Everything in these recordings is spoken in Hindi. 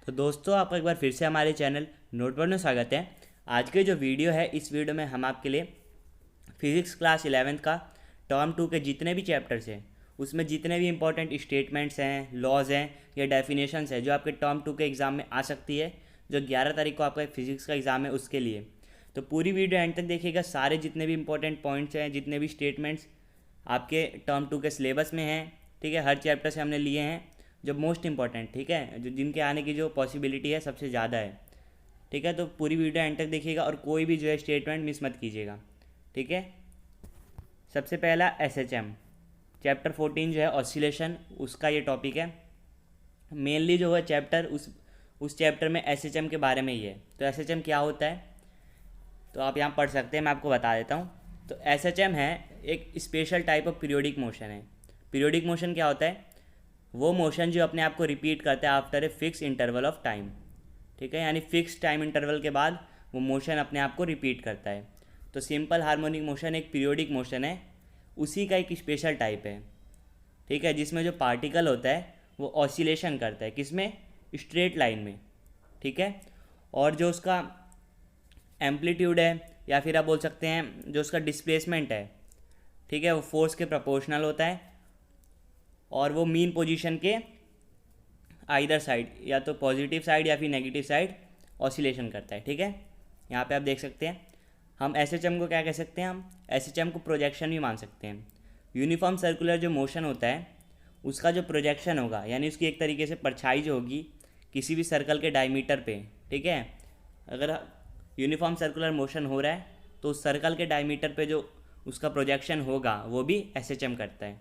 तो दोस्तों, आपका एक बार फिर से हमारे चैनल नोटबोर्ड में स्वागत है। आज के जो वीडियो है, इस वीडियो में हम आपके लिए फिज़िक्स क्लास 11th का टर्म 2 के जितने भी चैप्टर्स हैं, उसमें जितने भी इंपॉर्टेंट स्टेटमेंट्स हैं, लॉज हैं या डेफिनेशंस हैं जो आपके टर्म 2 के एग्ज़ाम में आ सकती है, जो 11 तारीख को आपका फिज़िक्स का एग्ज़ाम है उसके लिए। तो पूरी वीडियो एंड तक देखिएगा। सारे जितने भी इंपॉर्टेंट पॉइंट्स हैं, जितने भी स्टेटमेंट्स आपके टर्म 2 के सिलेबस में हैं, ठीक है, हर चैप्टर से हमने लिए हैं जो मोस्ट इंपॉर्टेंट, ठीक है, जो जिनके आने की जो पॉसिबिलिटी है सबसे ज़्यादा है, ठीक है। तो पूरी वीडियो एंड तक देखिएगा और कोई भी जो है स्टेटमेंट मिस मत कीजिएगा, ठीक है। सबसे पहला एसएचएम चैप्टर 14 जो है ऑसिलेशन, उसका ये टॉपिक है। मेनली जो है चैप्टर उस चैप्टर में एसएचएम के बारे में ही है। तो एसएचएम क्या होता है तो आप यहाँ पढ़ सकते हैं, मैं आपको बता देता हूँ। तो एसएचएम है एक special type of periodic motion है। पीरियोडिक मोशन क्या होता है? वो मोशन जो अपने आप को रिपीट करता है after a fix interval of time, ठीक है, यानी फिक्स टाइम इंटरवल के बाद वो मोशन अपने आप को रिपीट करता है। तो सिंपल हार्मोनिक मोशन एक पीरियोडिक मोशन है, उसी का एक स्पेशल टाइप है, ठीक है, जिसमें जो पार्टिकल होता है वो ऑसिलेशन करता है, किसमें? स्ट्रेट लाइन में, ठीक है। और जो उसका एम्पलीट्यूड है या फिर आप बोल सकते हैं जो उसका डिस्प्लेसमेंट है, ठीक है, वो फोर्स के प्रोपोर्शनल होता है और वो मीन पोजीशन के आइदर साइड, या तो पॉजिटिव साइड या फिर नेगेटिव साइड ऑसिलेशन करता है, ठीक है। यहाँ पे आप देख सकते हैं। हम एसएचएम को क्या कह सकते हैं? हम एसएचएम को प्रोजेक्शन भी मान सकते हैं। यूनिफॉर्म सर्कुलर जो मोशन होता है उसका जो प्रोजेक्शन होगा, यानी उसकी एक तरीके से परछाई जो होगी किसी भी सर्कल के डायमीटर पे, ठीक है। अगर यूनिफॉर्म सर्कुलर मोशन हो रहा है तो उस सर्कल के डायमीटर पे जो उसका प्रोजेक्शन होगा वो भी एसएचएम करता है,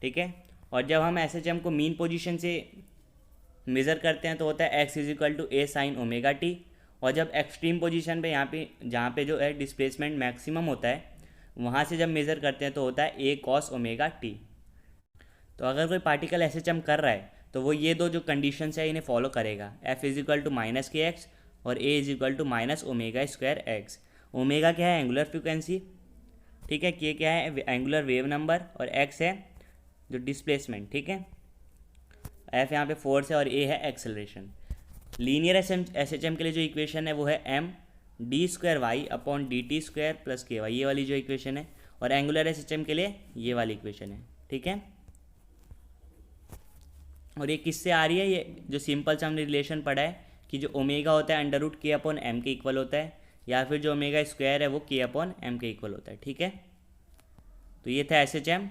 ठीक है। और जब हम एसएचएम को मीन पोजीशन से मेज़र करते हैं तो होता है x is equal to A sine omega T. और जब एक्सट्रीम पोजीशन पे यहाँ पे जहाँ पे जो है डिस्प्लेसमेंट मैक्सिमम होता है वहाँ से जब मेज़र करते हैं तो होता है ए कॉस ओमेगा टी। तो अगर कोई पार्टिकल एसएचएम कर रहा है तो वो ये दो जो कंडीशंस है इन्हें फॉलो करेगा। F is equal to minus k x और a is equal to minus omega square x. Omega क्या है? एंगुलर फ्रिक्वेंसी, ठीक है। के क्या है? Angular wave number. और एक्स है जो डिस्प्लेसमेंट, ठीक है। एफ यहाँ पे फोर्स है और ए है एक्सेलरेशन। लीनियर एसएचएम के लिए जो इक्वेशन है वो है M D square Y upon D T square plus K Y, ये वाली जो इक्वेशन है। और एंगुलर एसएचएम के लिए ये वाली इक्वेशन है, ठीक है। और ये किससे आ रही है? ये जो सिंपल सा हमने रिलेशन पढ़ा है कि जो ओमेगा होता है अंडर रूट के अपॉन एम के इक्वल होता है, या फिर जो ओमेगा स्क्वायर है वो के अपॉन एम के इक्वल होता है, ठीक है। तो ये था एसएचएम।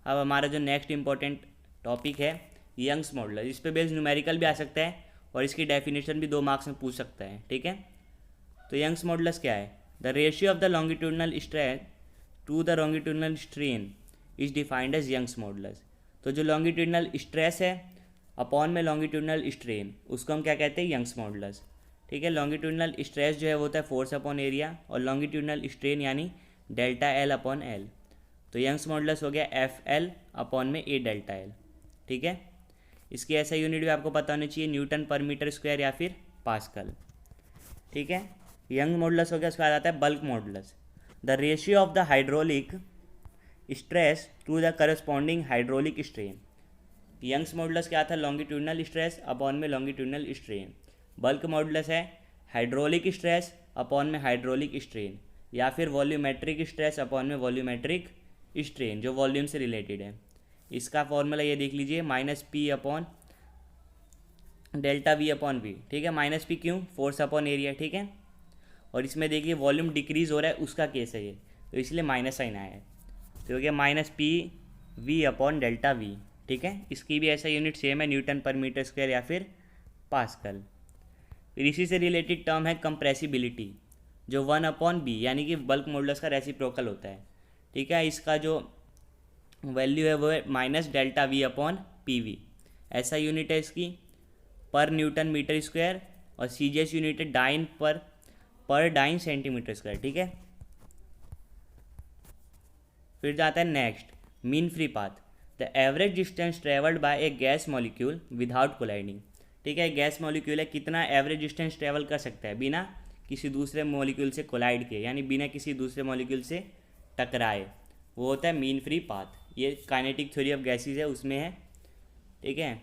अब हमारा जो नेक्स्ट इंपॉर्टेंट टॉपिक है यंग्स मॉडुलस। इस पे बेस्ड न्यूमेरिकल भी आ सकता है और इसकी डेफिनेशन भी 2 मार्क्स में पूछ सकता है, ठीक है। तो यंग्स मॉडुलस क्या है? The ratio of the longitudinal stress to the longitudinal strain is defined as Young's modulus. तो जो लॉन्गिट्यूडनल स्ट्रेस है अपॉन में लॉन्गिट्यूडनल स्ट्रेन, उसको हम क्या कहते हैं? यंग्स मॉडुलस, ठीक है। लॉन्गिट्यूडनल स्ट्रेस जो है वो होता है फोर्स अपॉन एरिया, और लॉन्गिट्यूडनल स्ट्रेन यानी डेल्टा एल अपॉन एल। तो यंग्स मॉडुलस हो गया एफ एल अपॉन में ए डेल्टा एल, ठीक है। इसकी ऐसा यूनिट भी आपको पता होनी चाहिए, न्यूटन पर मीटर स्क्वायर या फिर पास्कल, ठीक है। यंग मॉडुलस हो गया, उसके बाद आता है bulk modulus. The ratio of the hydraulic stress to the corresponding hydraulic strain. Young's modulus क्या था? लॉन्गिट्यूडनल स्ट्रेस अपॉन में लॉन्गिट्यूडनल स्ट्रेन। बल्क मॉडुलस है हाइड्रोलिक स्ट्रेस अपॉन में हाइड्रोलिक स्ट्रेन, या फिर वॉल्यूमेट्रिक स्ट्रेस अपॉन में वॉल्यूमेट्रिक स्ट्रेन, जो वॉल्यूम से रिलेटेड है। इसका फॉर्मूला ये देख लीजिए, minus P upon delta V upon V, ठीक है। माइनस पी क्यों? फोर्स अपॉन एरिया, ठीक है। और इसमें देखिए वॉल्यूम डिक्रीज हो रहा है, उसका केस है ये, तो इसलिए माइनस साइन आया है। तो हो गया minus P V upon delta we, ठीक है। इसकी भी ऐसा यूनिट सेम है, न्यूटन पर मीटर स्क्वायर या फिर पास्कल। फिर इसी से रिलेटेड टर्म है कंप्रेसिबिलिटी, जो 1 अपॉन बी यानी कि बल्क मॉडुलस का रेसिप्रोकल होता है, ठीक है। इसका जो वैल्यू है वो है minus delta V upon P V, ऐसा यूनिट है इसकी पर न्यूटन मीटर स्क्वायर, और सी जी एस यूनिट है डाइन पर डाइन सेंटीमीटर स्क्वायर, ठीक है। फिर जाता है next mean free path. The average distance travelled by A gas molecule without colliding, ठीक है। गैस मॉलिक्यूल है, कितना एवरेज डिस्टेंस ट्रेवल कर सकता है बिना किसी दूसरे मॉलिक्यूल से कोलाइड के, यानी बिना किसी दूसरे मॉलिक्यूल से टकराए, वो होता है मीन फ्री पाथ। ये काइनेटिक थ्योरी ऑफ गैसेस है, उसमें है, ठीक है।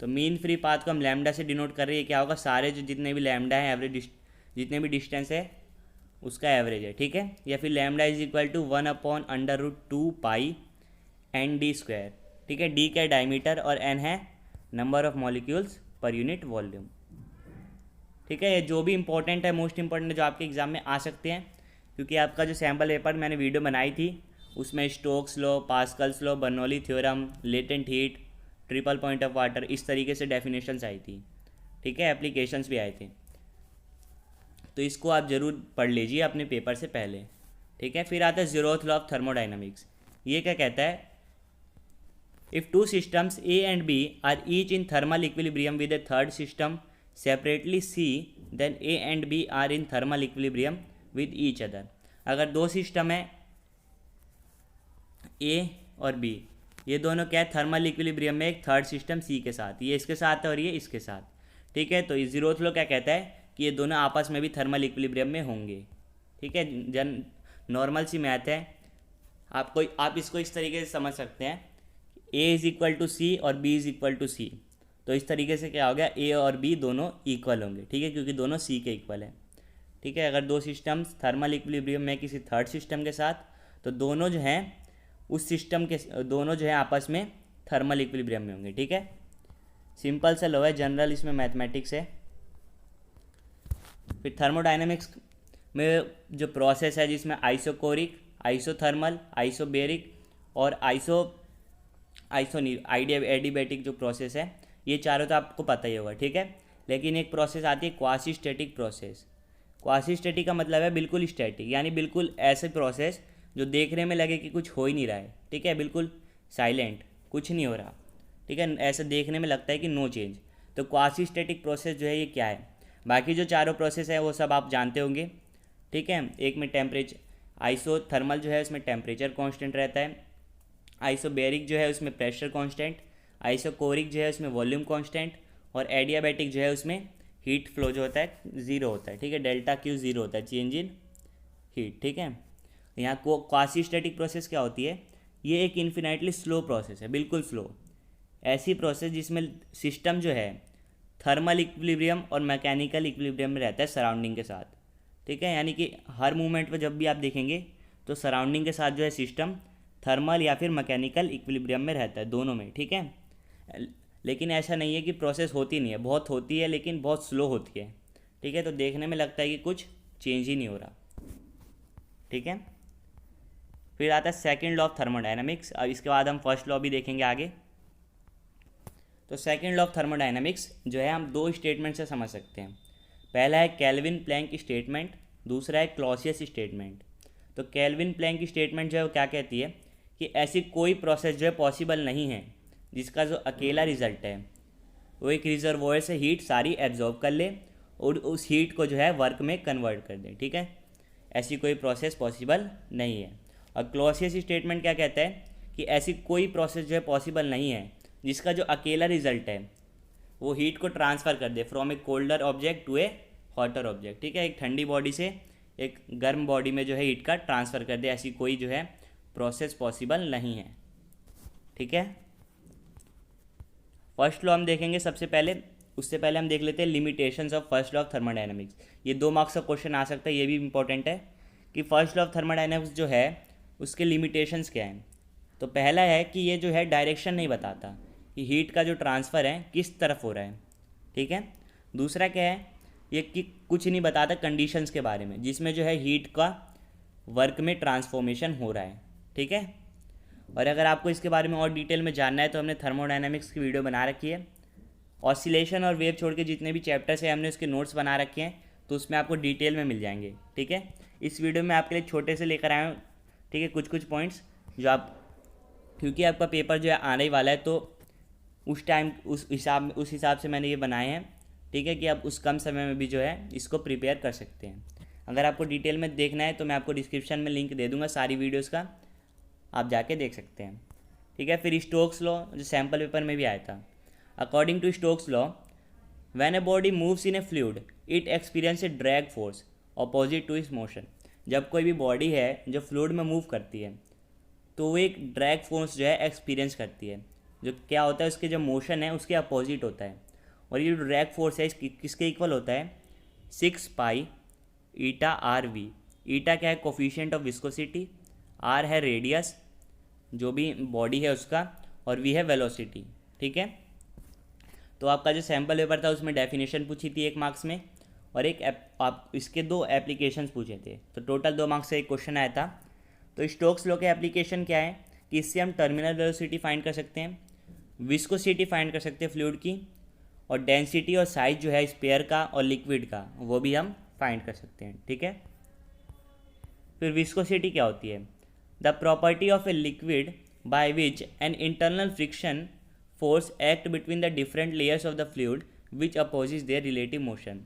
तो मीन फ्री पाथ को हम लैम्डा से डिनोट कर रहे हैं, क्या होगा, सारे जो जितने भी लैम्डा है एवरेज जितने भी डिस्टेंस है उसका एवरेज है, ठीक है। या फिर lambda is equal to 1/√2 pi N D square, ठीक है। डी का डायमीटर और एन है number of molecules per unit volume, ठीक है। ये जो भी इंपॉर्टेंट है, मोस्ट इंपॉर्टेंट जो आपके एग्जाम में आ सकते हैं, क्योंकि आपका जो सैम्पल पेपर मैंने वीडियो बनाई थी उसमें Stokes law, Pascal's law, Bernoulli theorem, latent heat, triple point of water, इस तरीके से डेफिनेशंस आई थी, ठीक है। एप्लीकेशंस भी आए थे, तो इसको आप ज़रूर पढ़ लीजिए अपने पेपर से पहले, ठीक है। फिर आता है ज़ीरोथ लॉ ऑफ थर्मोडाइनमिक्स। ये क्या कहता है, if two systems A and B are each in thermal equilibrium with a third system separately C, then A and B are in thermal equilibrium with each other. अगर दो सिस्टम है ए और बी, ये दोनों क्या है, थर्मल इक्विलिब्रियम में एक थर्ड सिस्टम सी के साथ, ये इसके साथ है और ये इसके साथ, ठीक है। तो ये ज़ीरोथ लॉ क्या कहता है कि ये दोनों आपस में भी थर्मल इक्विलिब्रियम में होंगे, ठीक है। नॉर्मल सी मैथ है, आप इसको इस तरीके से समझ सकते हैं, ए इज़ इक्वल टू सी और बी इज़ इक्वल टू सी, तो इस तरीके से क्या हो गया, ए और बी दोनों इक्वल होंगे, ठीक है, क्योंकि दोनों सी के इक्वल है, ठीक है। अगर दो सिस्टम्स थर्मल इक्विलिब्रियम में किसी थर्ड सिस्टम के साथ, तो दोनों जो हैं उस सिस्टम के दोनों जो है आपस में थर्मल इक्विलिब्रियम में होंगे, ठीक है। सिंपल सा लॉ है, जनरल इसमें मैथमेटिक्स है। फिर थर्मोडाइनमिक्स में जो प्रोसेस है जिसमें आइसोकोरिक, आइसोथर्मल, आइसोबेरिक और एडियाबैटिक जो प्रोसेस है, ये चारों तो आपको पता ही होगा, ठीक है। लेकिन एक प्रोसेस आती है quasi static process. Quasi static का मतलब है बिल्कुल स्टैटिक, यानी बिल्कुल ऐसे प्रोसेस जो देखने में लगे कि कुछ हो ही नहीं रहा है, ठीक है, बिल्कुल साइलेंट, कुछ नहीं हो रहा, ठीक है, ऐसे देखने में लगता है कि नो चेंज। तो क्वासी स्टैटिक प्रोसेस जो है ये क्या है, बाकी जो चारों प्रोसेस है वो सब आप जानते होंगे, ठीक है। एक में टेम्परेचर, आइसोथर्मल जो है उसमें टेम्परेचर कांस्टेंट रहता है, आइसोबेरिक जो है उसमें प्रेशर कांस्टेंट, आइसोकोरिक जो है उसमें वॉल्यूम कांस्टेंट, और एडियाबैटिक जो है उसमें हीट फ्लो जो होता है ज़ीरो होता है, ठीक है, डेल्टा क्यू ज़ीरो होता है, चेंज इन हीट, ठीक है। यहाँ को क्वासी स्टैटिक प्रोसेस क्या होती है, ये एक इन्फिनाइटली स्लो प्रोसेस है, बिल्कुल स्लो, ऐसी प्रोसेस जिसमें सिस्टम जो है थर्मल इक्विलिब्रियम और मैकेनिकल इक्विलिब्रियम में रहता है सराउंडिंग के साथ, ठीक है। यानी कि हर मूवमेंट पर जब भी आप देखेंगे तो सराउंडिंग के साथ जो है सिस्टम थर्मल या फिर मैकेनिकल इक्विलिब्रियम में रहता है, दोनों में, ठीक है। लेकिन ऐसा नहीं है कि प्रोसेस होती नहीं है, बहुत होती है लेकिन बहुत स्लो होती है, ठीक है। तो देखने में लगता है कि कुछ चेंज ही नहीं हो रहा, ठीक है। फिर आता है सेकंड लॉ ऑफ थर्मोडायनामिक्स। अब इसके बाद हम फर्स्ट लॉ भी देखेंगे आगे। तो सेकंड लॉ ऑफ थर्मोडायनामिक्स जो है हम दो स्टेटमेंट से समझ सकते हैं। पहला है केल्विन प्लैंक स्टेटमेंट, दूसरा है क्लॉसियस स्टेटमेंट। तो केल्विन प्लैंक स्टेटमेंट जो है वो क्या कहती है कि ऐसी कोई प्रोसेस जो है पॉसिबल नहीं है जिसका जो अकेला रिजल्ट है वो एक रिजर्वोयर से हीट सारी एब्जॉर्ब कर ले और उस हीट को जो है वर्क में कन्वर्ट कर दे, ठीक है। ऐसी कोई प्रोसेस पॉसिबल नहीं है। और क्लॉसियस स्टेटमेंट क्या कहता है कि ऐसी कोई प्रोसेस जो है पॉसिबल नहीं है जिसका जो अकेला रिजल्ट है वो हीट को ट्रांसफ़र कर दे from a colder object to a hotter object, ठीक है। एक ठंडी बॉडी से एक गर्म बॉडी में जो है हीट का ट्रांसफ़र कर दे, ऐसी कोई जो है प्रोसेस पॉसिबल नहीं है, ठीक है। फर्स्ट लॉ हम देखेंगे सबसे पहले, उससे पहले हम देख लेते हैं limitations of first law of thermodynamics. ये 2 मार्क्स का क्वेश्चन आ सकता है, ये भी इंपॉर्टेंट है कि फर्स्ट लॉ ऑफ थर्मोडायनामिक्स जो है उसके लिमिटेशंस क्या हैं। तो पहला है कि ये जो है डायरेक्शन नहीं बताता कि हीट का जो ट्रांसफ़र है किस तरफ हो रहा है, ठीक है। दूसरा क्या है, ये कि कुछ नहीं बताता कंडीशंस के बारे में जिसमें जो है हीट का वर्क में ट्रांसफॉर्मेशन हो रहा है, ठीक है। और अगर आपको इसके बारे में और डिटेल में जानना है तो हमने थर्मोडायनामिक्स की वीडियो बना रखी है। ऑसिलेशन और वेव छोड़ के जितने भी चैप्टर्स हैं हमने उसके नोट्स बना रखे हैं, तो उसमें आपको डिटेल में मिल जाएंगे, ठीक है। इस वीडियो में आपके लिए छोटे से लेकर आए हूँ, ठीक है, कुछ पॉइंट्स जो आप, क्योंकि आपका पेपर जो है आने ही वाला है तो उस टाइम उस हिसाब से मैंने ये बनाए हैं, ठीक है, कि आप उस कम समय में भी जो है इसको प्रिपेयर कर सकते हैं। अगर आपको डिटेल में देखना है तो मैं आपको डिस्क्रिप्शन में लिंक दे दूंगा सारी वीडियोस का, आप जाके देख सकते हैं, ठीक है। फिर स्टोक्स लॉ जो सैम्पल पेपर में भी आया था, according to Stokes law when a body moves in a fluid it experience a drag force opposite to its motion. जब कोई भी बॉडी है जो फ्लूइड में मूव करती है तो वो एक ड्रैग फोर्स जो है एक्सपीरियंस करती है, जो क्या होता है उसके जो मोशन है उसके अपोजिट होता है। और ये जो ड्रैग फोर्स है किसके इक्वल होता है, 6 पाई ईटा आर वी। ईटा क्या है, कोफिशिएंट ऑफ विस्कोसिटी, आर है रेडियस जो भी बॉडी है उसका, और वी है वेलोसिटी। ठीक है, तो आपका जो सैम्पल पेपर था उसमें डेफिनेशन पूछी थी 1 मार्क्स में, और आप इसके 2 एप्लीकेशंस पूछे थे, तो टोटल 2 मार्क्स से एक क्वेश्चन आया था। तो स्टोक्स लॉ के एप्लीकेशन क्या है कि इससे हम टर्मिनल वेलोसिटी फाइंड कर सकते हैं, विस्कोसिटी फाइंड कर सकते हैं फ्लूइड की, और डेंसिटी और साइज जो है स्पेयर का और लिक्विड का वो भी हम फाइंड कर सकते हैं। ठीक है, फिर विस्कोसिटी क्या होती है, the property of a liquid by which an internal friction force act between the different layers of the fluid which opposes their relative motion.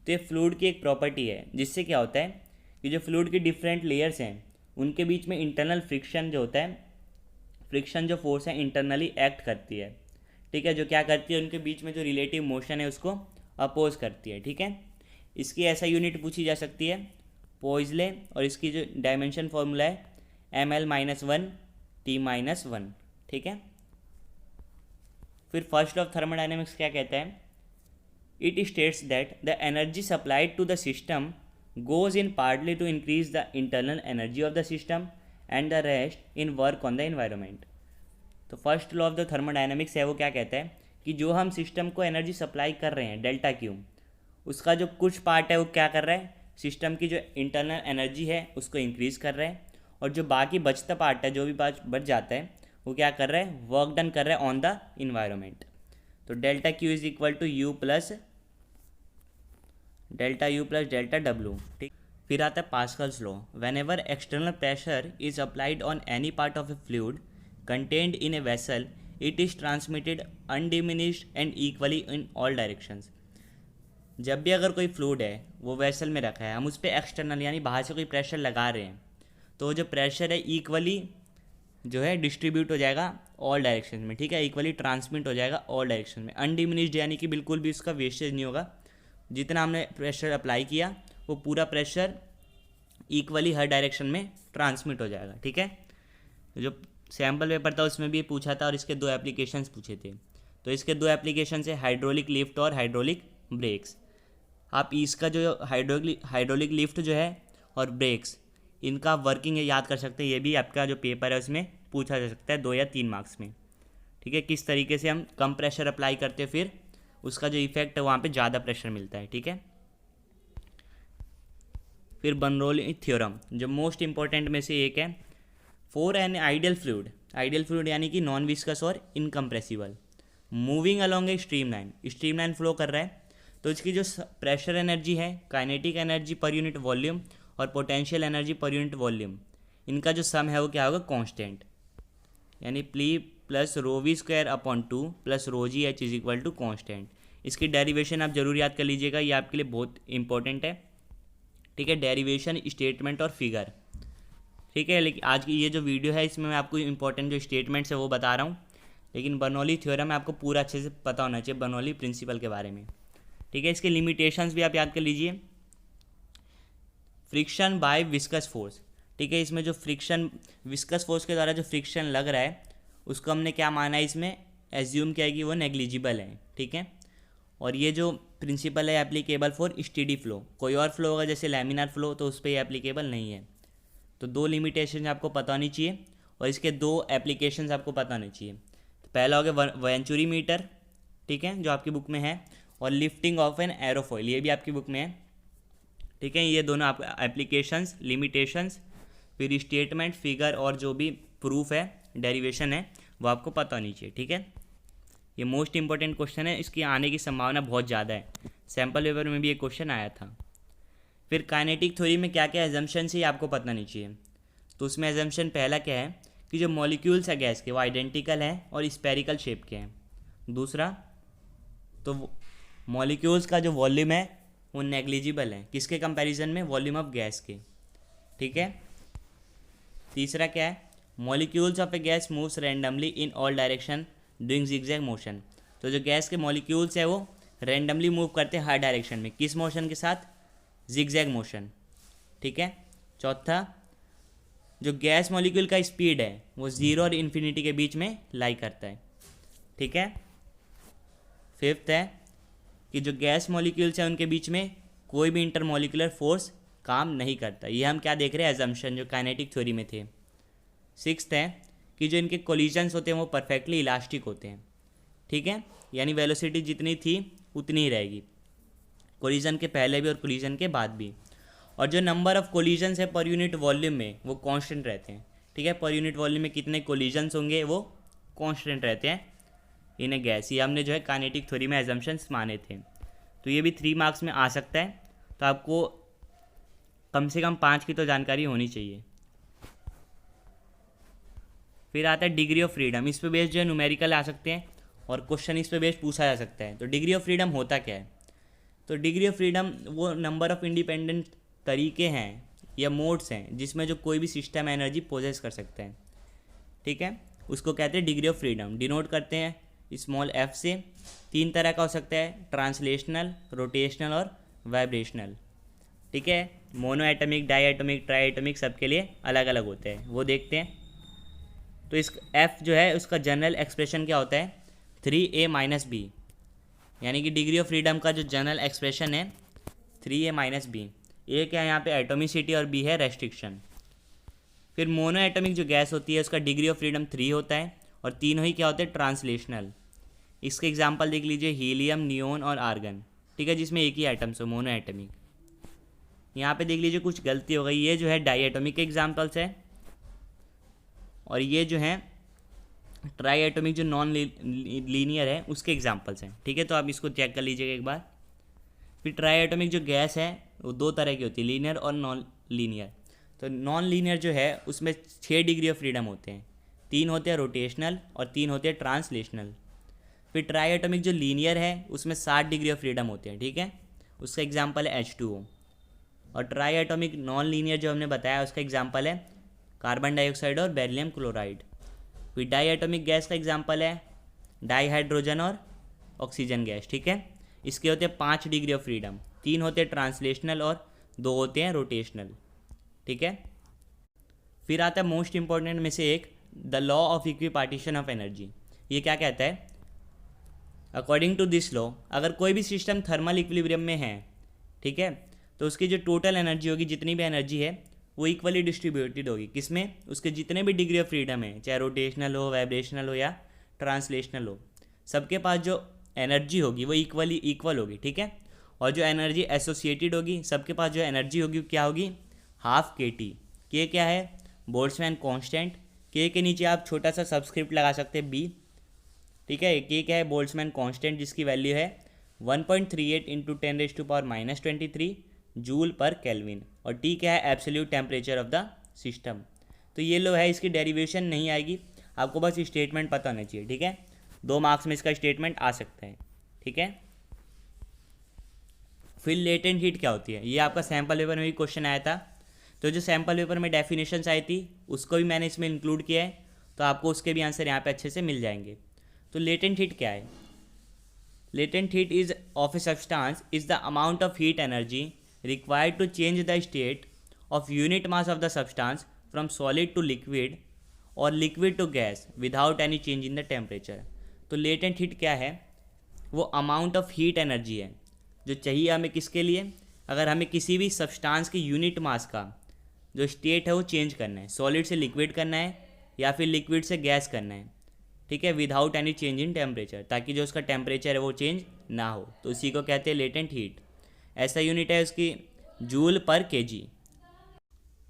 तो ये फ्लूइड की एक प्रॉपर्टी है जिससे क्या होता है कि जो फ्लूइड की डिफरेंट लेयर्स हैं उनके बीच में इंटरनल फ्रिक्शन जो होता है, फ्रिक्शन जो फोर्स है इंटरनली एक्ट करती है। ठीक है, जो क्या करती है उनके बीच में जो रिलेटिव मोशन है उसको अपोज करती है। ठीक है, इसकी ऐसा यूनिट पूछी जा सकती है पोइजले, और इसकी जो डायमेंशन फॉर्मूला है ml-1 t-1। ठीक है, फिर फर्स्ट ऑफ थर्मोडायनेमिक्स क्या कहता है, it states that the energy supplied to the system goes in partly to increase the internal energy of the system and the rest in work on the environment. तो first law of the thermodynamics है वो क्या कहता है कि जो हम सिस्टम को एनर्जी सप्लाई कर रहे हैं डेल्टा क्यू, उसका जो कुछ पार्ट है वो क्या कर रहा है, सिस्टम की जो इंटरनल एनर्जी है उसको इंक्रीज़ कर रहा है, और जो बाकी बचता पार्ट है जो भी बच जाता है वो क्या कर रहा है, वर्क डन कर रहा है ऑन द इन्वायरमेंट। तो delta Q is equal to U plus delta W. ठीक, फिर आता है Pascal's law, whenever external pressure is applied on any part of a fluid contained in a vessel it is transmitted undiminished and equally in all directions. जब भी अगर कोई फ्लूइड है वो वेसल में रखा है, हम उस पर एक्सटर्नल यानी बाहर से कोई प्रेशर लगा रहे हैं, तो वो जो प्रेशर है इक्वली जो है डिस्ट्रीब्यूट हो जाएगा ऑल डायरेक्शन में। ठीक है, इक्वली ट्रांसमिट हो जाएगा ऑल डायरेक्शन में, अनडिमिनिश्ड यानी कि बिल्कुल भी उसका वेस्टेज नहीं होगा। जितना हमने प्रेशर अप्लाई किया वो पूरा प्रेशर इक्वली हर डायरेक्शन में ट्रांसमिट हो जाएगा। ठीक है, जो सैम्पल पेपर था उसमें भी पूछा था, और इसके 2 एप्लीकेशंस पूछे थे। तो इसके 2 एप्लीकेशन है हाइड्रोलिक लिफ्ट और हाइड्रोलिक ब्रेक्स। आप इसका जो हाइड्रोलिक लिफ्ट जो है और ब्रेक्स, इनका वर्किंग है याद कर सकते हैं, ये भी आपका जो पेपर है उसमें पूछा जा सकता है 2 या 3 मार्क्स में। ठीक है, किस तरीके से हम कम प्रेशर अप्लाई करते हैं फिर उसका जो इफेक्ट है वहाँ पे ज़्यादा प्रेशर मिलता है। ठीक है, फिर बर्नौली थ्योरम जो मोस्ट इंपॉर्टेंट में से एक है, फॉर एन आइडियल फ्लूइड यानी कि नॉन विस्कस और incompressible moving along a streamline flow कर रहा है, तो इसकी जो प्रेशर एनर्जी है, kinetic energy per unit volume और potential energy per unit volume, इनका जो सम है वो क्या होगा, कांस्टेंट, यानी P plus rho v square upon 2 plus rho g h is equal to constant. इसकी डेरिवेशन आप जरूर याद कर लीजिएगा, ये आपके लिए बहुत इंपॉर्टेंट है। ठीक है, डेरिवेशन, स्टेटमेंट और फिगर। ठीक है, लेकिन आज की ये जो वीडियो है इसमें मैं आपको इंपॉर्टेंट जो स्टेटमेंट्स है वो बता रहा हूँ, लेकिन बर्नौली थ्योरम में आपको पूरा अच्छे से पता होना चाहिए बर्नौली प्रिंसिपल के बारे में। ठीक है, इसके लिमिटेशंस भी आप याद कर लीजिए। Friction by viscous force. ठीक है, इसमें जो फ्रिक्शन विस्कस फोर्स के द्वारा जो फ्रिक्शन लग रहा है उसको हमने क्या माना है, इसमें एज्यूम किया है कि वो नेग्लिजिबल है। ठीक है, और ये जो प्रिंसिपल है एप्लीकेबल फॉर स्टेडी फ्लो, कोई और फ्लो होगा जैसे लैमिनार फ्लो तो उस पर एप्लीकेबल नहीं है। तो 2 लिमिटेशन आपको पता होनी चाहिए, और इसके 2 एप्लीकेशंस आपको पता होने चाहिए। तो पहला हो गया वेंचुरी मीटर, ठीक है, जो आपकी बुक में है, और लिफ्टिंग ऑफ एन एरोफॉइल, ये भी आपकी बुक में है। ठीक है, ये दोनों आप एप्लीकेशंस, लिमिटेशंस, फिर स्टेटमेंट, फिगर और जो भी प्रूफ है, डेरिवेशन है, वो आपको पता होनी चाहिए। ठीक है, ये मोस्ट इंपॉर्टेंट क्वेश्चन है, इसकी आने की संभावना बहुत ज़्यादा है, सैम्पल पेपर में भी ये क्वेश्चन आया था। फिर काइनेटिक थ्योरी में क्या क्या एजम्पशन है आपको पता नहीं चाहिए। तो उसमें एजम्पशन पहला क्या है कि जो मॉलिक्यूल्स है गैस के वो आइडेंटिकल हैं और स्पेरिकल शेप के हैं। दूसरा, तो मॉलिक्यूल्स का जो वॉल्यूम है वो नेग्लिजिबल है, किसके कंपैरिजन में, वॉल्यूम ऑफ गैस के। ठीक है, तीसरा क्या है, molecules of A gas moves randomly in all direction doing zigzag motion. तो जो गैस के मॉलिक्यूल्स है वो रैंडमली मूव करते हैं हर डायरेक्शन में, किस मोशन के साथ, जिगजैग मोशन। ठीक है, चौथा, जो गैस मॉलिक्यूल का स्पीड है वो 0 और इन्फिनिटी के बीच में लाई करता है। ठीक है। फिफ्थ है कि जो गैस मॉलिक्यूल्स हैं उनके बीच में कोई भी इंटरमॉलिक्यूलर फोर्स काम नहीं करता। ये हम क्या देख रहे हैं, एजम्पशन जो काइनेटिक थ्योरी में थे। सिक्स्थ है कि जो इनके कोलिजन्स होते हैं वो परफेक्टली इलास्टिक होते हैं, ठीक है, यानी वेलोसिटी जितनी थी उतनी ही रहेगी कोलिजन के पहले भी और कोलिजन के बाद भी। और जो नंबर ऑफ कोलिजन्स है पर यूनिट वॉल्यूम में वो कांस्टेंट रहते हैं, ठीक है, पर यूनिट वॉल्यूम में कितने कोलिजन्स होंगे वो कांस्टेंट रहते हैं इन ए गैस। ये हमने जो है काइनेटिक थ्योरी में एजम्पशंस माने थे। तो ये भी 3 मार्क्स में आ सकता है, तो आपको कम से कम 5 की तो जानकारी होनी चाहिए। फिर आता है डिग्री ऑफ फ्रीडम। इस पे बेस्ड जो है न्यूमेरिकल आ सकते हैं और क्वेश्चन इस पे बेस्ड पूछा जा सकता है। तो डिग्री ऑफ फ्रीडम होता क्या है? तो डिग्री ऑफ फ्रीडम वो नंबर ऑफ इंडिपेंडेंट तरीके हैं या मोड्स हैं जिसमें जो कोई भी सिस्टम एनर्जी पोजेस कर सकता है, ठीक है, उसको कहते हैं डिग्री ऑफ फ्रीडम। डिनोट करते हैं स्मॉल एफ से। 3 तरह का हो सकता है, ट्रांसलेशनल, रोटेशनल और वाइब्रेशनल, ठीक है। Monoatomic, diatomic, triatomic सबके लिए अलग अलग होते हैं, वो देखते हैं। तो इस एफ जो है उसका जनरल एक्सप्रेशन क्या होता है, 3a-b, यानी कि डिग्री ऑफ फ्रीडम का जो जनरल एक्सप्रेशन है 3a-b। ए क्या है यहाँ पे एटोमिसिटी और बी है रेस्ट्रिक्शन। फिर मोनो एटमिक जो गैस होती है उसका डिग्री ऑफ फ्रीडम 3 होता है और तीनों ही क्या होते हैं, ट्रांसलेशनल। इसके एग्जांपल देख लीजिए, हीलियम, नियोन और आर्गन, ठीक है, जिसमें एक ही एटम्स हो, मोनो एटमिक। यहाँ पे देख लीजिए कुछ गलती हो गई, ये जो है डाई एटमिक के एग्जाम्पल्स है और ये जो है ट्राई एटमिक जो नॉन लीनियर है उसके एग्जाम्पल्स हैं, ठीक है। तो आप इसको चेक कर लीजिएगा एक बार। फिर ट्राई एटमिक जो गैस है वो 2 तरह की होती है, लीनियर और नॉन लीनियर। तो नॉन लीनियर जो है उसमें 6 डिग्री ऑफ फ्रीडम होते हैं, 3 होते हैं रोटेशनल और 3 होते हैं ट्रांसलेशनल। फिर ट्राई एटमिक जो लीनियर है उसमें 7 डिग्री ऑफ फ्रीडम होते हैं, ठीक है, उसका एग्जाम्पल है H2O। और ट्राई एटमिक नॉन लीनियर जो हमने बताया उसका एग्जाम्पल है कार्बन डाइऑक्साइड और बेरिलियम क्लोराइड। फिर डाई एटमिक गैस का एग्जाम्पल है डाई हाइड्रोजन और ऑक्सीजन गैस, ठीक है। इसके होते हैं 5 डिग्री ऑफ फ्रीडम, 3 होते हैं ट्रांसलेशनल और 2 होते हैं रोटेशनल, ठीक है। फिर आता है मोस्ट इंपॉर्टेंट में से एक, the law of equipartition of energy. ये क्या कहता है, अकॉर्डिंग टू दिस लॉ अगर कोई भी सिस्टम थर्मल इक्विलिब्रियम में है, ठीक है, तो उसकी जो टोटल एनर्जी होगी, जितनी भी एनर्जी है वो इक्वली डिस्ट्रीब्यूटेड होगी। किसमें, उसके जितने भी डिग्री ऑफ फ्रीडम है, चाहे रोटेशनल हो, वाइब्रेशनल हो या ट्रांसलेशनल हो, सबके पास जो एनर्जी होगी वो इक्वल होगी, ठीक है। और जो एनर्जी एसोसिएटेड होगी, सबके पास जो एनर्जी होगी क्या होगी, हाफ KT। के क्या है, बोल्ट्जमैन कांस्टेंट। के नीचे आप छोटा सा सबस्क्रिप्ट लगा सकते हैं B, ठीक है। के क्या है, बोल्ट्जमैन कांस्टेंट, जिसकी वैल्यू है 1.38 × 10⁻⁻23 जूल पर केल्विन। और T क्या है, absolute temperature of the system. तो ये लो है, इसकी डेरिवेशन नहीं आएगी, आपको बस स्टेटमेंट पता होना चाहिए, ठीक है। 2 मार्क्स में इसका स्टेटमेंट आ सकता है, ठीक है। फिर लेटेंट हीट क्या होती है, ये आपका सैम्पल पेपर में भी क्वेश्चन आया था। तो जो सैम्पल पेपर में डेफिनेशंस आई थी उसको भी मैंने इसमें इंक्लूड किया है, तो आपको उसके भी आंसर यहाँ पे अच्छे से मिल जाएंगे। तो लेटेंट हीट क्या है, latent heat is of a substance is the amount of heat energy required to change the state of unit mass of the substance from solid to liquid और liquid to gas without any change in the temperature. तो लेटेंट हीट क्या है, वो अमाउंट ऑफ हीट एनर्जी है जो चाहिए हमें किसके लिए, अगर हमें किसी भी सब्सटेंस के यूनिट मास का जो स्टेट है वो चेंज करना है, सॉलिड से लिक्विड करना है या फिर लिक्विड से गैस करना है, ठीक है, without any change in temperature, ताकि जो उसका टेम्परेचर है वो चेंज ना हो, तो उसी को कहते हैं लेटेंट हीट। ऐसा यूनिट है उसकी जूल पर kg।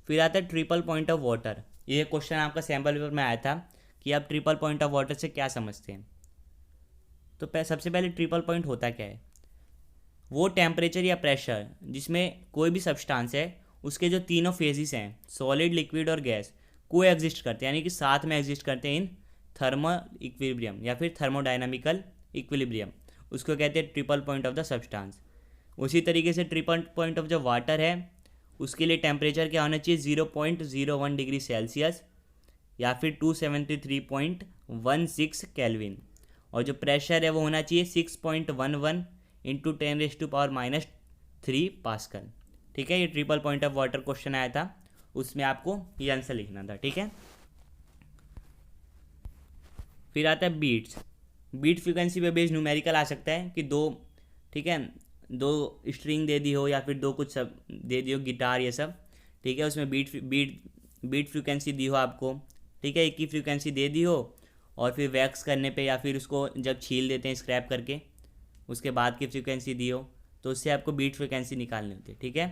फिर आता है ट्रिपल पॉइंट ऑफ वाटर। ये क्वेश्चन आपका सैम्पल पेपर में आया था कि आप ट्रिपल पॉइंट ऑफ वाटर से क्या समझते हैं। तो सबसे पहले ट्रिपल पॉइंट होता क्या है, वो टेम्परेचर या प्रेशर जिसमें कोई भी सब्सटेंस है उसके जो तीनों फेजेस हैं, सॉलिड, लिक्विड और गैस, को एग्जिस्ट करते हैं, यानी कि साथ में एग्जिस्ट करते हैं इन थर्मल इक्विलिब्रियम या फिर थर्मोडायनामिकल इक्विलिब्रियम, उसको कहते हैं triple point of the substance. उसी तरीके से ट्रिपल पॉइंट ऑफ जो वाटर है उसके लिए टेम्परेचर क्या होना चाहिए, 0.01 डिग्री सेल्सियस या फिर 273.16 केल्विन। और जो प्रेशर है वो होना चाहिए 6.11 × 10⁻³ पास्कल, ठीक है। ये triple point of water question आया था, उसमें आपको ये आंसर लिखना था, ठीक है। फिर आता है बीट्स। बीट फ्रीक्वेंसी पे बेस्ड न्यूमेरिकल आ सकता है कि दो, ठीक है, दो स्ट्रिंग दे दी हो या फिर दो कुछ सब दे दी हो, गिटार ये सब, ठीक है, उसमें बीट फ्रीक्वेंसी दी हो आपको, ठीक है, एक ही फ्रीक्वेंसी दे दी हो, और फिर वैक्स करने पे या फिर उसको जब छील देते हैं स्क्रैप करके उसके बाद की फ्रीक्वेंसी दी हो, तो उससे आपको बीट फ्रीक्वेंसी निकालनी होती है, ठीक है।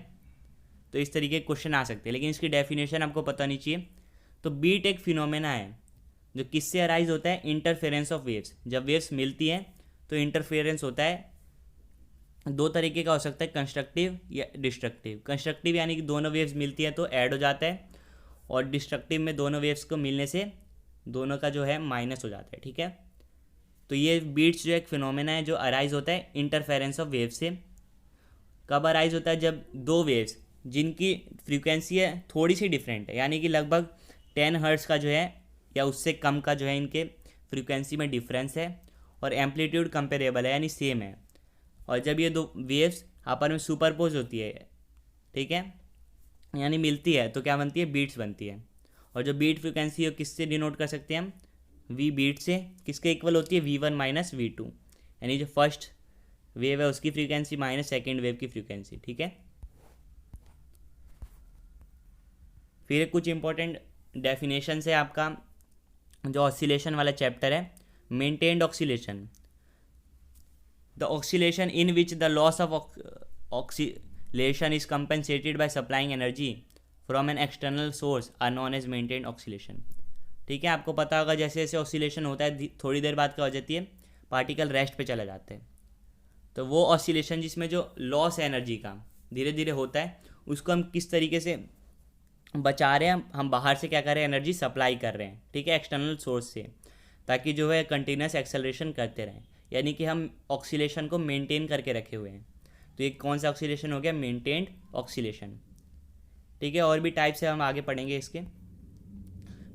तो इस तरीके के क्वेश्चन आ सकते हैं, लेकिन इसकी डेफिनेशन आपको पता नहीं चाहिए। तो बीट एक फिनोमेना है जो किससे अराइज होता है, इंटरफेरेंस ऑफ वेव्स। जब वेव्स मिलती हैं तो इंटरफेरेंस होता है, दो तरीके का हो सकता है, कंस्ट्रक्टिव या डिस्ट्रक्टिव। कंस्ट्रक्टिव यानी कि दोनों वेव्स मिलती हैं तो ऐड हो जाता है, और डिस्ट्रक्टिव में दोनों वेव्स को मिलने से दोनों का जो है माइनस हो जाता है, ठीक है। तो ये बीट्स जो एक फिनोमेना है जो अराइज होता है इंटरफेरेंस ऑफ वेव से। कब अराइज होता है, जब दो वेव्स जिनकी फ्रीक्वेंसी है थोड़ी सी डिफरेंट है, यानी कि लगभग 10 हर्ट्ज का जो है या उससे कम का जो है इनके फ्रीक्वेंसी में डिफरेंस है, और एम्पलीट्यूड कंपेरेबल है यानी सेम है, और जब ये दो वेव्स आपस में सुपरपोज होती है, ठीक है, यानी मिलती है, तो क्या बनती है, बीट्स बनती है। और जो बीट फ्रीक्वेंसी है किससे डिनोट कर सकते हैं हम, वी बीट से, किसके इक्वल होती है, V1 माइनस V2, यानी जो फर्स्ट वेव है उसकी फ्रीक्वेंसी माइनस सेकेंड वेव की फ्रीक्वेंसी, ठीक है। फिर कुछ इंपॉर्टेंट डेफिनेशन है आपका जो ऑसिलेशन वाला चैप्टर है, maintained oscillation, the oscillation in which the loss of oscillation is compensated by supplying energy from an external source are known as maintained oscillation, ठीक है। आपको पता होगा जैसे जैसे ऑसिलेशन होता है थोड़ी देर बाद क्या हो जाती है, पार्टिकल रेस्ट पे चले जाते हैं, तो वो ऑसिलेशन जिसमें जो लॉस है एनर्जी का धीरे धीरे होता है, उसको हम किस तरीके से बचा रहे हैं, हम बाहर से क्या कर रहे हैं, एनर्जी सप्लाई कर रहे हैं, ठीक है, एक्सटर्नल सोर्स से, ताकि जो है कंटिन्यूस एक्सेलरेशन करते रहें, यानी कि हम ऑक्सीलेशन को मेंटेन करके रखे हुए हैं। तो ये कौन सा ऑक्सीलेशन हो गया, मेंटेन्ड ऑक्सीलेशन, ठीक है। और भी टाइप से हम आगे पढ़ेंगे इसके।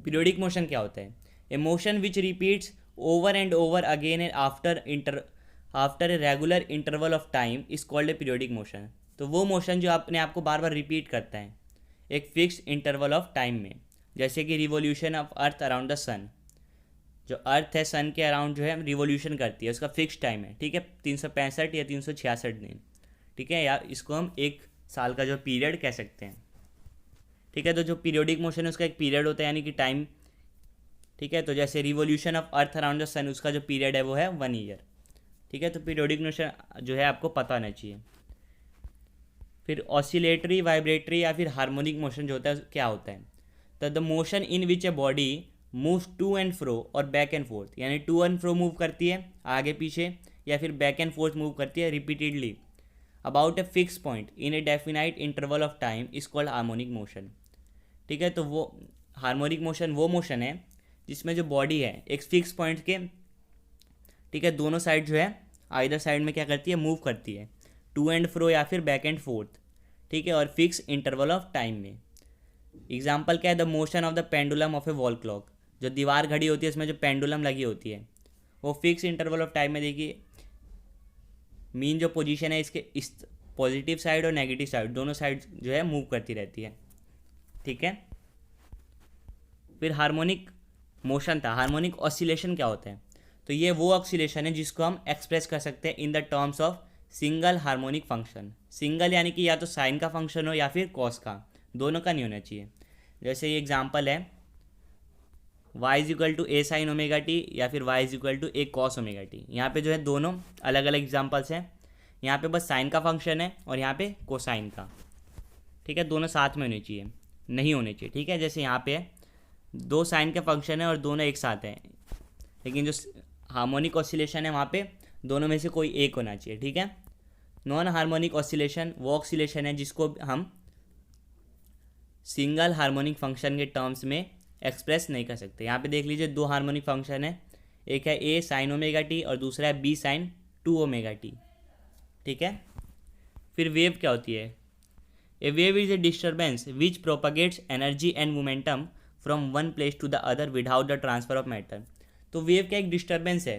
पीरियोडिक मोशन क्या होता है, a motion which repeats over and over again and after a regular interval of time is called a periodic motion. तो वो मोशन जो अपने आप को बार बार रिपीट करता है एक फिक्स इंटरवल ऑफ टाइम में, जैसे कि revolution of earth around the sun, जो अर्थ है सन के अराउंड जो है रिवोल्यूशन करती है, उसका फिक्स टाइम है, ठीक है, 365 या 366 दिन, ठीक है, या इसको हम एक साल का जो पीरियड कह सकते हैं, ठीक है। तो जो पीरियोडिक मोशन है उसका एक पीरियड होता है यानी कि टाइम, ठीक है। तो जैसे revolution of earth around the sun, उसका जो पीरियड है वो है 1 ईयर, ठीक है। तो पीरियोडिक मोशन जो है आपको पता होना चाहिए। फिर ऑसिलेटरी, वाइब्रेटरी या फिर हार्मोनिक मोशन जो होता है क्या होता है, तो the motion in which a body moves to and fro और बैक एंड फोर्थ, यानी टू एंड फ्रो मूव करती है आगे पीछे, या फिर बैक एंड फोर्थ मूव करती है repeatedly about a fix point in A definite interval of time is called harmonic motion, ठीक है। तो वो हार्मोनिक मोशन वो मोशन है जिसमें जो बॉडी है एक फिक्स पॉइंट के, ठीक है, दोनों साइड जो है आइदर साइड में क्या करती है, मूव करती है टू एंड फ्रो या फिर बैक एंड फोर्थ, ठीक है, और फिक्स इंटरवल ऑफ टाइम में। एग्जाम्पल क्या है, the motion of the pendulum of A wall clock, जो दीवार घड़ी होती है उसमें जो पेंडुलम लगी होती है वो फिक्स इंटरवल ऑफ टाइम में, देखिए मीन जो पोजीशन है इसके इस पॉजिटिव साइड और नेगेटिव साइड दोनों साइड जो है मूव करती रहती है, ठीक है। फिर हार्मोनिक मोशन था, हार्मोनिक ऑसिलेशन क्या होता है, तो ये वो ऑसिलेशन है जिसको हम एक्सप्रेस कर सकते हैं in the terms of single harmonic function. Single यानी कि या तो साइन का फंक्शन हो या फिर कॉस का, दोनों का नहीं होना चाहिए। जैसे ये एग्जांपल है y is equal to A sine omega T या फिर y is equal to A cos omega T. यहाँ पे जो है दोनों अलग अलग एग्जांपल्स हैं, यहाँ पे बस साइन का फंक्शन है और यहाँ पे कोसाइन का, ठीक है, दोनों साथ में होने चाहिए, नहीं होने चाहिए, ठीक है। जैसे यहाँ पे है दो साइन के फंक्शन है और दोनों एक साथ हैं, लेकिन जो हार्मोनिक ऑसिलेशन है वहाँ पे दोनों में से कोई एक होना चाहिए, ठीक है। नॉन हार्मोनिक ऑसिलेशन वो ऑसिलेशन है जिसको हम सिंगल हार्मोनिक फंक्शन के टर्म्स में एक्सप्रेस नहीं कर सकते। यहाँ पे देख लीजिए दो हार्मोनिक फंक्शन है, एक है ए साइन ओमेगा टी और दूसरा है बी साइन 2 ओमेगा टी, ठीक है। फिर वेव क्या होती है, a wave is a disturbance which propagates energy and momentum from one place to the other without the transfer of matter. तो वेव क्या एक डिस्टर्बेंस है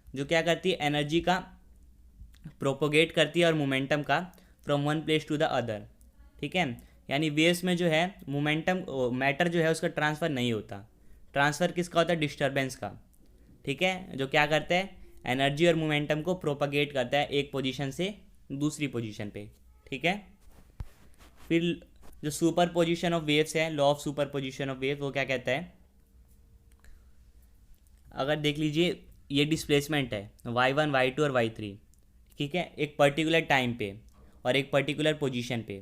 जो क्या करती है, एनर्जी का प्रोपोगेट करती है और मोमेंटम का from one place to the other, ठीक है। यानी वेव्स में जो है मोमेंटम मैटर जो है उसका ट्रांसफ़र नहीं होता, ट्रांसफ़र किसका होता है, डिस्टर्बेंस का, ठीक है, जो क्या करता है, एनर्जी और मोमेंटम को प्रोपागेट करता है एक पोजीशन से दूसरी पोजीशन पे। ठीक है, फिर जो सुपर पोजिशन ऑफ वेव्स है, law of super position of wave, वो क्या कहता है, अगर देख लीजिए ये डिस्प्लेसमेंट है y1 y2 और y3, ठीक है, एक पर्टिकुलर टाइम पे और एक पर्टिकुलर पोजीशन पे,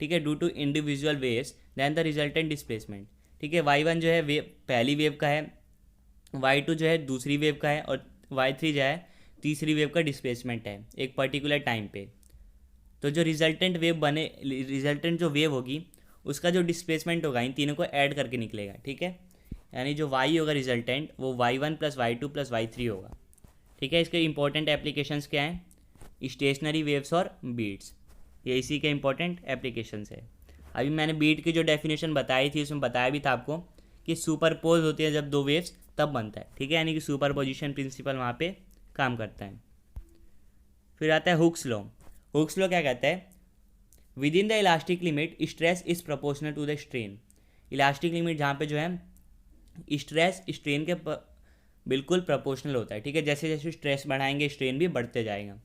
ठीक है, due to individual waves then the resultant displacement. ठीक है, y1 जो है वेव पहली वेव का है, y2 जो है दूसरी वेव का है और y3 जो है तीसरी वेव का डिस्प्लेसमेंट है एक पर्टिकुलर टाइम पे। तो जो रिजल्टेंट वेव बने, रिजल्टेंट जो वेव होगी उसका जो डिस्प्लेसमेंट होगा इन तीनों को ऐड करके निकलेगा। ठीक है, यानी जो y होगा रिजल्टेंट वो y1 + y2 + y3 होगा। ठीक है, इसके इंपॉर्टेंट एप्लीकेशंस क्या हैं, स्टेशनरी वेव्स और बीट्स, ये इसी के इंपॉर्टेंट एप्लीकेशंस है। अभी मैंने बीट की जो डेफिनेशन बताई थी उसमें बताया भी था आपको कि सुपरपोज होती है जब दो वेव्स तब बनता है। ठीक है, यानी कि सुपरपोजिशन प्रिंसिपल वहाँ पे काम करता है। फिर आता है हुक्स लॉ। हुक्स लॉ क्या कहता है, within the elastic limit stress is proportional to the strain. Elastic limit जहाँ पे जो है स्ट्रेस स्ट्रेन के बिल्कुल प्रोपोर्शनल होता है। ठीक है, जैसे जैसे स्ट्रेस बढ़ाएंगे स्ट्रेन भी बढ़ते जाएगा।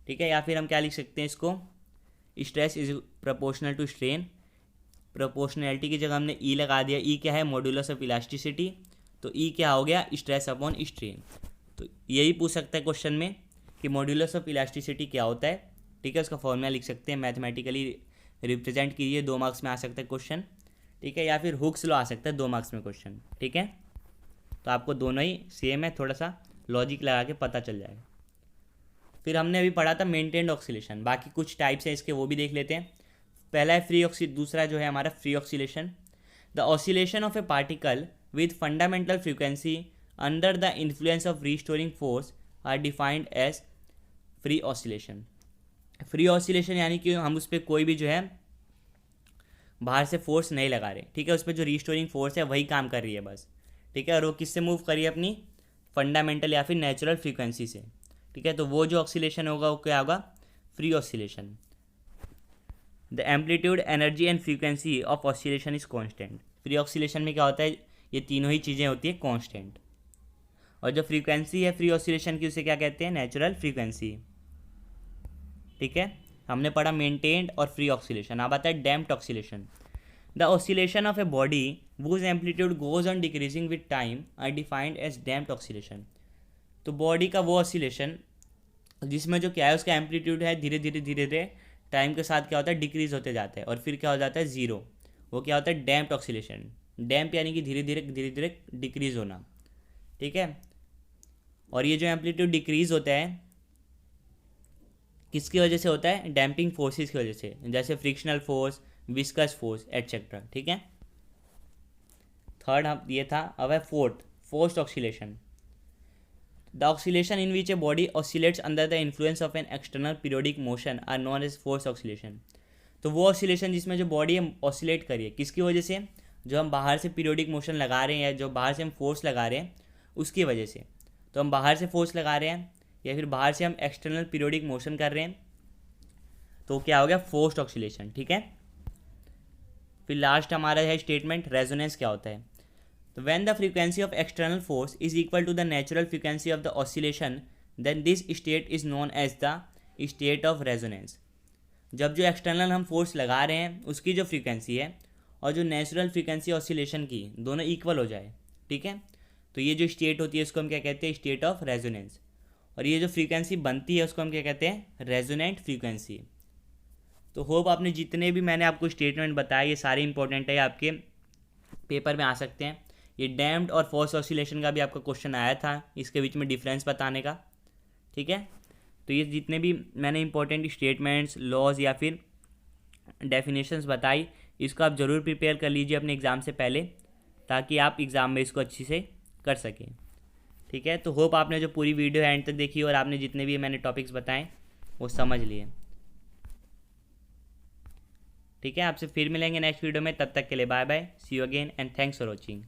ठीक है, या फिर हम क्या लिख सकते हैं इसको, stress is proportional to strain. Proportionality की जगह हमने ई लगा दिया, ई क्या है, मॉड्यूलस ऑफ इलास्टिसिटी, तो ई क्या हो गया, स्ट्रेस अपॉन स्ट्रेन। तो यही पूछ सकता है क्वेश्चन में कि मॉड्यूलस ऑफ इलास्टिसिटी क्या होता है। ठीक है, उसका फॉर्मूला लिख सकते हैं, मैथमेटिकली रिप्रेजेंट कीजिए, 2 मार्क्स में आ सकता है क्वेश्चन। ठीक है, या फिर हुक्स लॉ आ सकता है 2 मार्क्स में क्वेश्चन। ठीक है, तो आपको दोनों ही सेम है, थोड़ा सा लॉजिक लगा के पता चल जाएगा। फिर हमने अभी पढ़ा था मेंटेन्ड ऑक्सीलेशन, बाकी कुछ टाइप्स हैं इसके वो भी देख लेते हैं। पहला है फ्री दूसरा जो है हमारा free oscillation. The oscillation of a particle with fundamental frequency under the influence of restoring force are defined as free oscillation. Free oscillation यानी कि हम उस पर कोई भी जो है बाहर से फोर्स नहीं लगा रहे। ठीक है, उस पर जो रीस्टोरिंग फोर्स है वही काम कर रही है बस। ठीक है, और वो किससे मूव करिए, अपनी फंडामेंटल या फिर नेचुरल फ्रीक्वेंसी से। ठीक है, तो वो जो ऑक्सीलेशन होगा वो क्या होगा, free oscillation. The amplitude, energy and frequency of oscillation is constant. Free oscillation में क्या होता है, ये तीनों ही चीज़ें होती है कांस्टेंट। और जो फ्रीक्वेंसी है फ्री ऑसिलेशन की उसे क्या कहते हैं, नेचुरल फ्रीक्वेंसी। ठीक है, हमने पढ़ा मेंटेन्ड और फ्री ऑक्सीलेशन। अब आता है damped oscillation. The oscillation of a body whose amplitude goes on decreasing with time are defined as damped oscillation। तो बॉडी का वो ऑसिलेशन जिसमें जो क्या है उसका एम्पलीट्यूड है धीरे धीरे टाइम के साथ क्या होता है डिक्रीज होते जाता है और फिर क्या हो जाता है ज़ीरो, वो क्या होता है डैम्प्ड ऑक्सीलेशन। डैम्प यानी कि धीरे धीरे डिक्रीज होना। ठीक है, और ये जो एम्पलीट्यूड डिक्रीज होता है किसकी वजह से होता है, डैम्पिंग फोर्सेस की वजह से, जैसे frictional force, viscous force etcetera. ठीक है, थर्ड हम ये था। अब है forced oscillation. The oscillation in which a body oscillates under the influence of an external periodic motion are known as forced oscillation. तो वो ऑसिलेशन जिसमें जो बॉडी ऑसिलेट करिए किसकी वजह से, जो हम बाहर से पीरियोडिक मोशन लगा रहे हैं या जो बाहर से हम फोर्स लगा रहे हैं उसकी वजह से। तो हम बाहर से फोर्स लगा रहे हैं या फिर बाहर से हम एक्सटर्नल पीरियोडिक मोशन कर रहे हैं तो क्या हो गया, फोर्स्ड ऑक्सीलेशन। ठीक है, फिर लास्ट हमारा है स्टेटमेंट रेजोनेंस क्या होता है। तो when the frequency of external force is equal to the natural frequency of the oscillation then this state is known as the state of resonance. जब जो एक्सटर्नल हम फोर्स लगा रहे हैं उसकी जो फ्रीक्वेंसी है और जो नेचुरल फ्रीक्वेंसी ऑसिलेशन की दोनों इक्वल हो जाए। ठीक है, तो ये जो स्टेट होती है उसको हम क्या कहते हैं, स्टेट ऑफ रेजोनेंस। और ये जो फ्रीक्वेंसी बनती है उसको हम क्या कहते हैं, रेजोनेंट फ्रीक्वेंसी। तो होप आपने जितने भी मैंने आपको स्टेटमेंट बताए ये सारे इंपॉर्टेंट है, आपके पेपर में आ सकते हैं। ये डैम्प्ड और फोर्स्ड ऑसिलेशन का भी आपका क्वेश्चन आया था, इसके बीच में डिफरेंस बताने का। ठीक है, तो ये जितने भी मैंने इंपॉर्टेंट स्टेटमेंट्स, लॉज या फिर डेफिनेशंस बताई इसको आप ज़रूर प्रिपेयर कर लीजिए अपने एग्ज़ाम से पहले ताकि आप एग्ज़ाम में इसको अच्छी से कर सकें। ठीक है, तो होप आपने जो पूरी वीडियो एंड तक देखी और आपने जितने भी मैंने टॉपिक्स बताएं वो समझ लिए। ठीक है, आपसे फिर मिलेंगे नेक्स्ट वीडियो में, तब तक के लिए bye bye, see you again and thanks for watching.